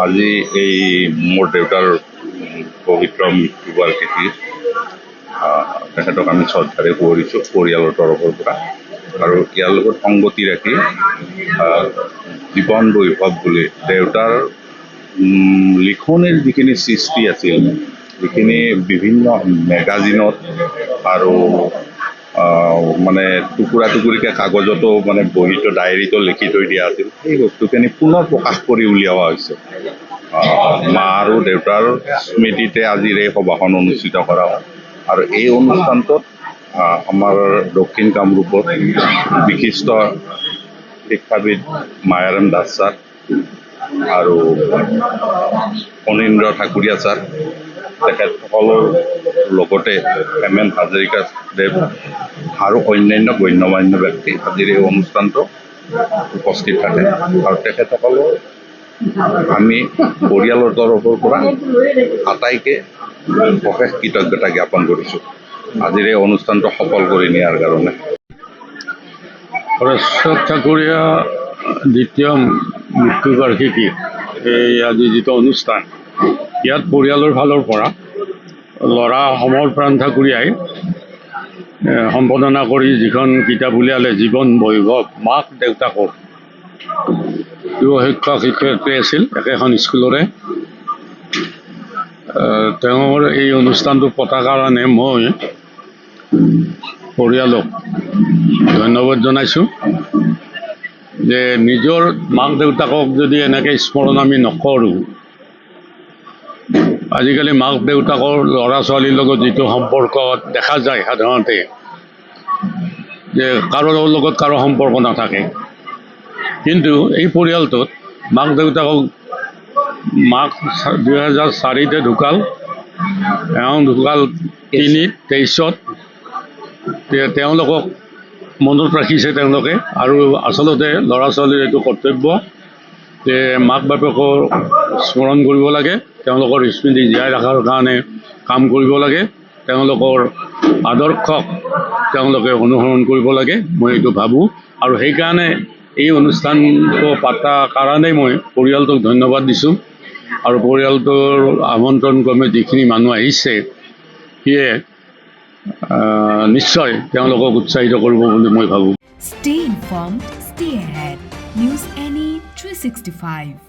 আজি এই মোৰ দেউতাৰ পবিত্ৰ মৃত্যুবাৰ্ষিকীৰ তেখেতক আমি শ্ৰদ্ধাৰে কৰিছোঁ পৰিয়ালৰ তৰফৰ পৰা। আৰু ইয়াৰ লগত সংগতি ৰাখি জীৱন বৈভৱ বুলি দেউতাৰ লিখনিৰ যিখিনি সৃষ্টি আছিল, যিখিনি বিভিন্ন মেগাজিনত আৰু মানে টুকুৰা টুকুৰিকৈ কাগজতো মানে বহীতো ডায়েৰীতো লিখি থৈ দিয়া আছিল, সেই বস্তুখিনি পুনৰ প্ৰকাশ কৰি উলিওৱা হৈছে। মা আৰু দেউতাৰ স্মৃতিতে আজিৰ এই সভাখন অনুষ্ঠিত কৰা হয়। আৰু এই অনুষ্ঠানটোত আমাৰ দক্ষিণ কামৰূপত বিশিষ্ট শিক্ষাবিদ মায়াৰাম দাস ছাৰ আৰু ফণীন্দ্ৰ ঠাকুৰীয়া ছাৰ, তেখেতসকলৰ লগতে হেমেন হাজৰিকা দেৱ আৰু অন্যান্য গণ্যমান্য ব্যক্তি আজিৰ এই অনুষ্ঠানটো উপস্থিত থাকে। আৰু তেখেতসকলৰ আমি পৰিয়ালৰ তৰফৰ পৰা আটাইকে অশেষ কৃতজ্ঞতা জ্ঞাপন কৰিছোঁ আজিৰ এই অনুষ্ঠানটো সফল কৰি নিয়াৰ কাৰণে। হৰেশ্বৰ ঠাকুৰীয়া দ্বিতীয় মৃত্যুবাৰ্ষিকী এই আজি যিটো অনুষ্ঠান, ইয়াত পৰিয়ালৰ ফালৰ পৰা ল'ৰা সমৰ প্ৰাণ ঠাকুৰীয়াই সম্পাদনা কৰি যিখন কিতাপ উলিয়ালে জীৱন বৈভৱ মাক দেউতাকৰ, তেওঁ শিক্ষক শিক্ষয়িত্ৰী আছিল একেখন স্কুলৰে। তেওঁৰ এই অনুষ্ঠানটো পতাৰ কাৰণে মই পৰিয়ালক ধন্যবাদ জনাইছোঁ যে নিজৰ মাক দেউতাকক যদি এনেকৈ স্মৰণ আমি নকৰোঁ, আজিকালি মাক দেউতাকৰ ল'ৰা ছোৱালীৰ লগত যিটো সম্পৰ্ক দেখা যায় সাধাৰণতে, যে কাৰো লগত কাৰো সম্পৰ্ক নাথাকে, কিন্তু এই পৰিয়ালটোত মাক দেউতাকক মাক 2004তে ঢুকাল, এওঁ ঢুকাল 2023ত। তেওঁলোকক মনত ৰাখিছে তেওঁলোকে। আৰু আচলতে ল'ৰা ছোৱালীৰ এইটো কৰ্তব্য যে মাক বাপেকৰ স্মৰণ কৰিব লাগে, তেওঁলোকৰ স্মৃতি জীয়াই ৰখাৰ কাৰণে কাম কৰিব লাগে, তেওঁলোকৰ আদৰ্শক তেওঁলোকে অনুসৰণ কৰিব লাগে, মই এইটো ভাবোঁ। আৰু সেইকাৰণে এই অনুষ্ঠানটো পতাৰ কাৰণেই মই পৰিয়ালটোক ধন্যবাদ দিছোঁ। আৰু পৰিয়ালটোৰ আমন্ত্ৰণ ক্ৰমে যিখিনি মানুহ আহিছে, সিয়ে নিশ্চয় তেওঁলোকক উৎসাহিত কৰিব বুলি মই ভাবোঁ। Stay informed, stay ahead. News NE 365.